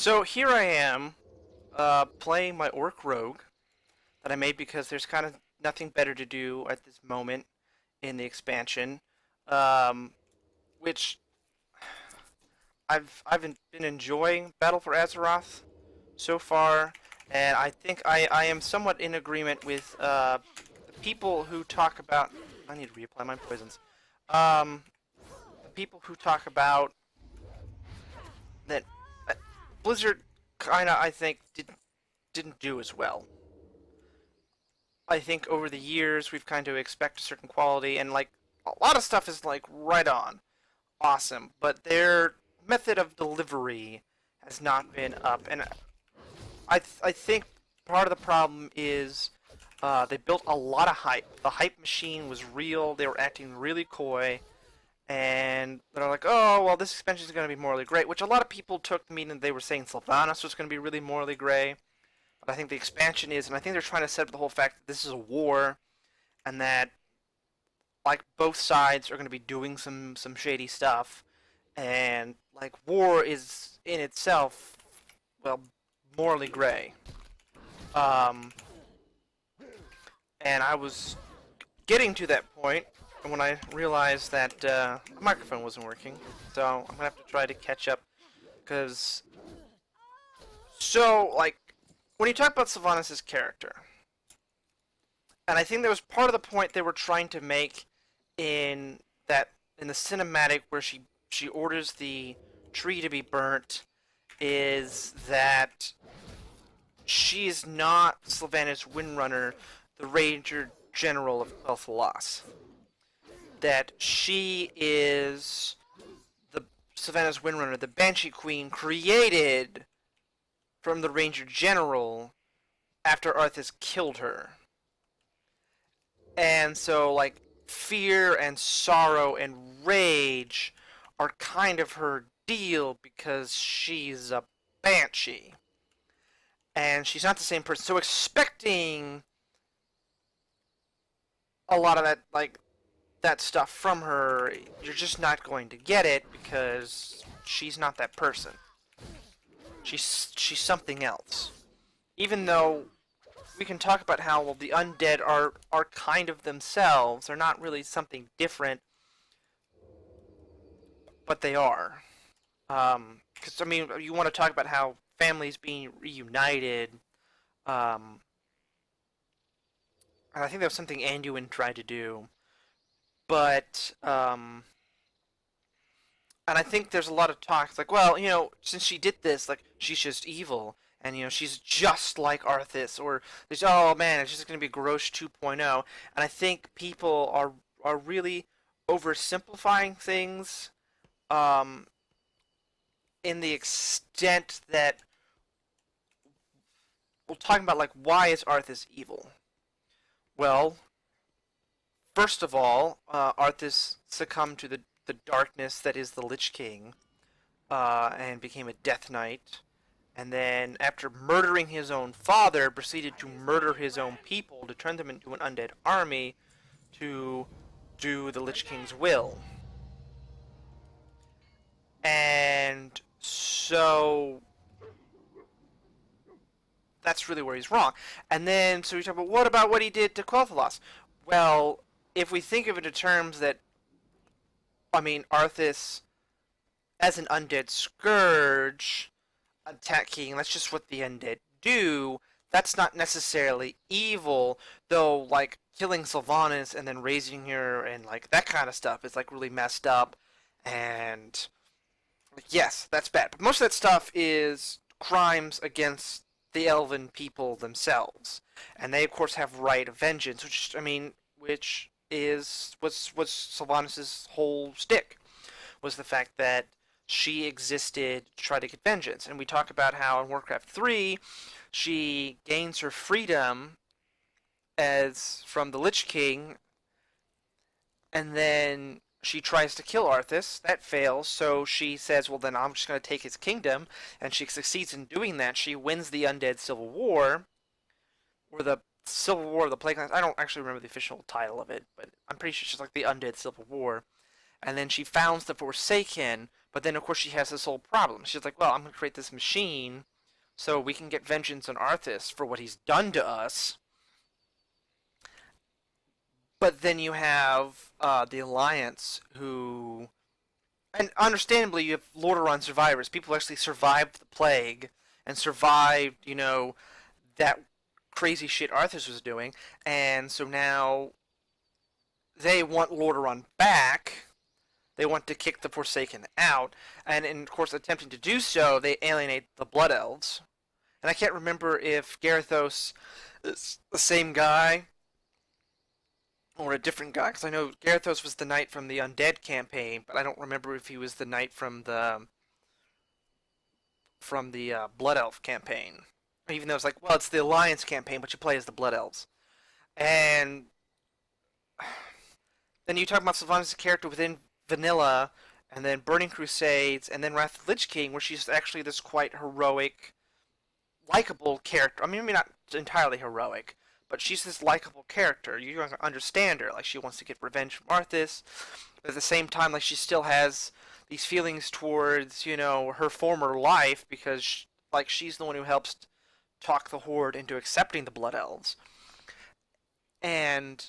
So here I am, playing my Orc Rogue that I made because there's kind of nothing better to do at this moment in the expansion, um, which I've been enjoying Battle for Azeroth so far, and I think I am somewhat in agreement with the people who talk about. I need to reapply my poisons. Um, the people who talk about that Blizzard kind of, I think, didn't do as well. I think over the years we've kind of expect a certain quality, and like a lot of stuff is like right on, awesome, but their method of delivery has not been up, and I think part of the problem is they built a lot of hype. The hype machine was real. They were acting really coy, and they're like, "Oh, well, this expansion is going to be morally great," which a lot of people took to mean that they were saying Sylvanas was going to be really morally gray. But I think the expansion is, and I think they're trying to set up the whole fact that this is a war, and that like both sides are going to be doing some shady stuff, and like war is in itself, well, morally gray. Um, and I was getting to that point when I realized that the microphone wasn't working, so I'm gonna have to try to catch up because like when you talk about Sylvanas' character, and I think that was part of the point they were trying to make in that in the cinematic where she orders the tree to be burnt, is that she is not Sylvanas Windrunner, the Ranger General of Quel'Thalas. That she is the Sylvanas Windrunner, the Banshee Queen, created from the Ranger General after Arthas killed her. And so, like, fear and sorrow and rage are kind of her deal because she's a banshee. And she's not the same person. So expecting a lot of that, like, that stuff from her, you're just not going to get it because she's not that person. She's something else. Even though we can talk about how, well, the undead are kind of themselves. They're not really something different, but they are. Because I mean, you want to talk about how families being reunited. And I think that was something Anduin tried to do, but and I think there's a lot of talk. It's like, well, since she did this, like, she's just evil, and she's just like Arthas, or there's, oh man, it's just gonna be Garrosh 2.0. And I think people are really oversimplifying things, um, in the extent that we're talking about, like, why is Arthas evil? Well, first of all, Arthas succumbed to the darkness that is the Lich King, and became a Death Knight. And then, after murdering his own father, proceeded to murder his own people to turn them into an undead army to do the Lich King's will. And so that's really where he's wrong. And then, so we talk about, what about what he did to Quel'Thalas? Well, if we think of it in terms that, I mean, Arthas, as an undead scourge, attacking, that's just what the undead do. That's not necessarily evil, though, like, killing Sylvanas and then raising her and, like, that kind of stuff is, like, really messed up. And, like, yes, that's bad. But most of that stuff is crimes against the elven people themselves. And they, of course, have right of vengeance, which, I mean, which is was Sylvanas' whole stick, was the fact that she existed to try to get vengeance. And we talk about how in Warcraft 3 she gains her freedom as from the Lich King, and then she tries to kill Arthas. That fails, so she says, well, then I'm just going to take his kingdom, and she succeeds in doing that. She wins the Undead Civil War, or the Civil War of the Plague Lands. I don't actually remember the official title of it, but I'm pretty sure she's like the Undead Civil War. And then she founds the Forsaken, But then, of course, she has this whole problem. She's like, well, I'm going to create this machine so we can get vengeance on Arthas for what he's done to us. But then you have the Alliance, who, and understandably, you have Lordaeron survivors, people who actually survived the plague and survived, that crazy shit Arthas was doing, and so now they want Lordaeron back. They want to kick the Forsaken out, and in, of course, attempting to do so, they alienate the Blood Elves. And I can't remember if Garithos is the same guy or a different guy, because I know Garithos was the knight from the Undead campaign, but I don't remember if he was the knight from the Blood Elf campaign. Even though it's like, well, it's the Alliance campaign, but you play as the Blood Elves. And then you talk about Sylvanas' character within Vanilla, and then Burning Crusades, and then Wrath of the Lich King, where she's actually this quite heroic, likable character. I mean, maybe not entirely heroic, but she's this likable character. You understand her. Like, she wants to get revenge from Arthas, but at the same time, like, she still has these feelings towards, her former life, because, like, she's the one who helps talk the Horde into accepting the Blood Elves. And,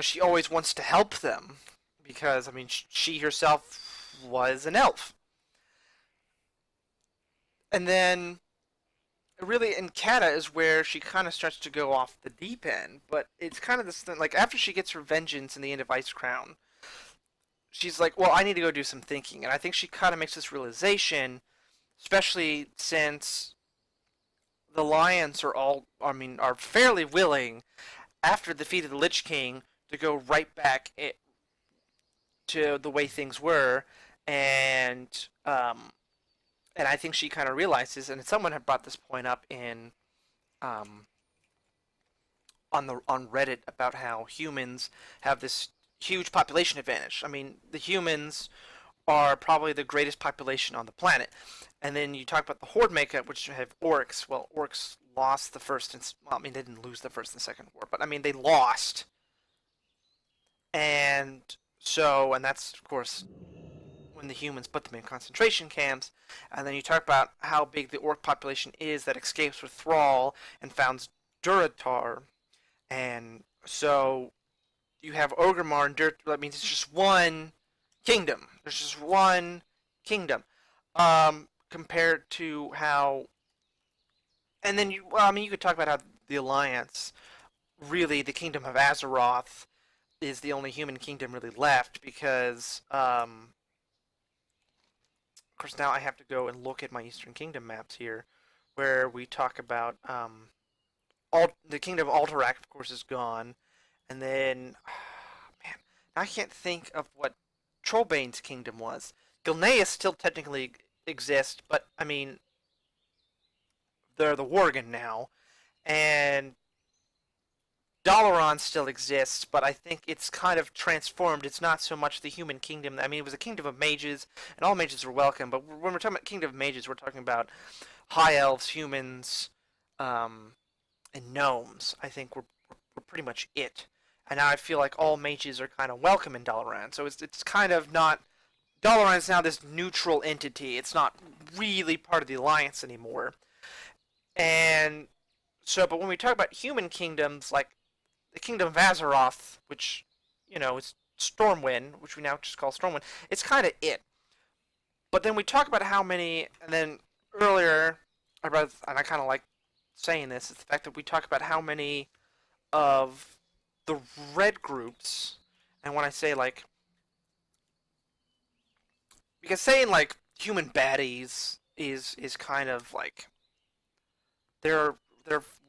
she always wants to help them, because, I mean, she herself was an elf. And then, really, in Kata is where she kind of starts to go off the deep end, but it's kind of this thing, like, after she gets her vengeance in the end of Icecrown, she's like, well, I need to go do some thinking, and I think she kind of makes this realization, especially since the Lions are fairly willing, after the defeat of the Lich King, to go right back to the way things were, and I think she kind of realizes, and someone had brought this point up on Reddit about how humans have this huge population advantage. I mean, the humans are probably the greatest population on the planet, and then you talk about the Horde makeup, which have orcs. Well, orcs lost the first, well, I mean, they didn't lose the first and second war, but I mean, they lost, and that's of course when the humans put them in concentration camps. And then you talk about how big the orc population is that escapes with Thrall and founds Durotar. And so you have Orgrimmar and I mean, it's just one kingdom. There's just one kingdom. Compared to how... And then, you could talk about how the Alliance, really, the kingdom of Azeroth, is the only human kingdom really left, because... of course, now I have to go and look at my Eastern Kingdom maps here, where we talk about the Kingdom of Alterac, of course, is gone, and then man, I can't think of what Trollbane's kingdom was. Gilneas still technically exists, but I mean, they're the Worgen now, and Dalaran still exists, but I think it's kind of transformed. It's not so much the human kingdom. I mean, it was a kingdom of mages, and all mages were welcome, but when we're talking about kingdom of mages, we're talking about high elves, humans, and gnomes. I think we're pretty much it. And now I feel like all mages are kind of welcome in Dalaran, so it's kind of not... Dalaran is now this neutral entity. It's not really part of the Alliance anymore. And so, but when we talk about human kingdoms, like the Kingdom of Azeroth, which, is Stormwind, which we now just call Stormwind, it's kind of it. But then we talk about how many, and then earlier, and I kind of like saying this, is the fact that we talk about how many of the red groups, and when I say, like, because saying, like, human baddies is kind of, like, they're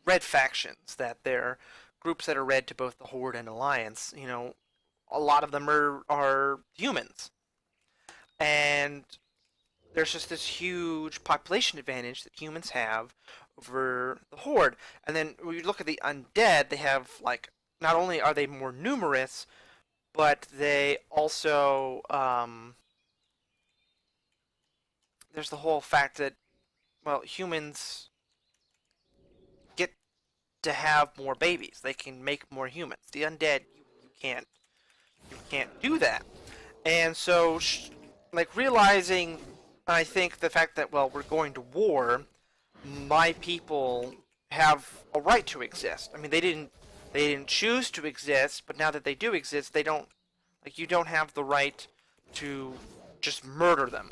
red factions, that they're groups that are red to both the Horde and Alliance. A lot of them are humans. And there's just this huge population advantage that humans have over the Horde. And then when you look at the Undead, they have, like, not only are they more numerous, but they also, there's the whole fact that, well, humans get to have more babies. They can make more humans. The Undead, you can't do that. And so, like realizing, I think the fact that, well, we're going to war, my people have a right to exist. I mean, they didn't choose to exist, but now that they do exist, they don't, like, you don't have the right to just murder them.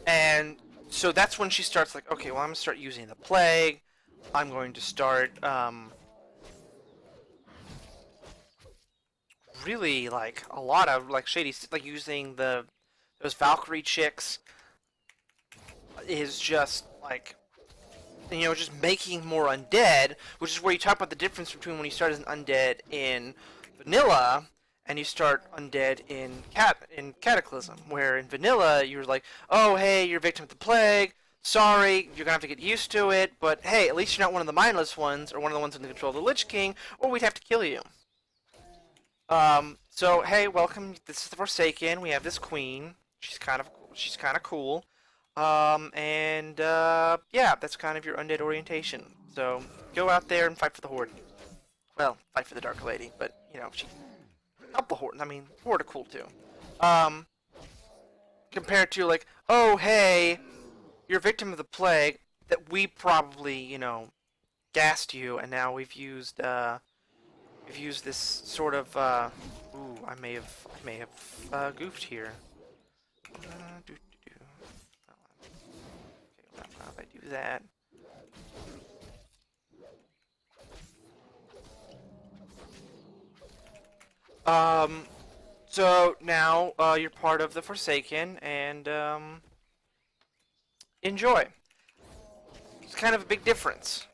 And so that's when she starts like, okay, well, I'm gonna start using the plague. I'm going to start really like a lot of like shady, like using those Valkyrie chicks is just like, just making more undead, which is where you talk about the difference between when you start as an undead in vanilla and you start undead in Cataclysm, where in vanilla you're like, oh hey, you're a victim of the plague. Sorry, you're gonna have to get used to it, but hey, at least you're not one of the mindless ones or one of the ones in the control of the Lich King, or we'd have to kill you. So hey, welcome. This is the Forsaken. We have this queen. She's kind of cool. Yeah, that's kind of your undead orientation. So go out there and fight for the Horde. Well, fight for the Dark Lady, but she help the Horde. I mean, Horde are cool too. Um, Compared to like, oh hey, you're a victim of the plague that we probably gassed you, and now we've used this sort of ooh, I may have goofed here. Okay, if I do that. So now you're part of the Forsaken, and enjoy. It's kind of a big difference.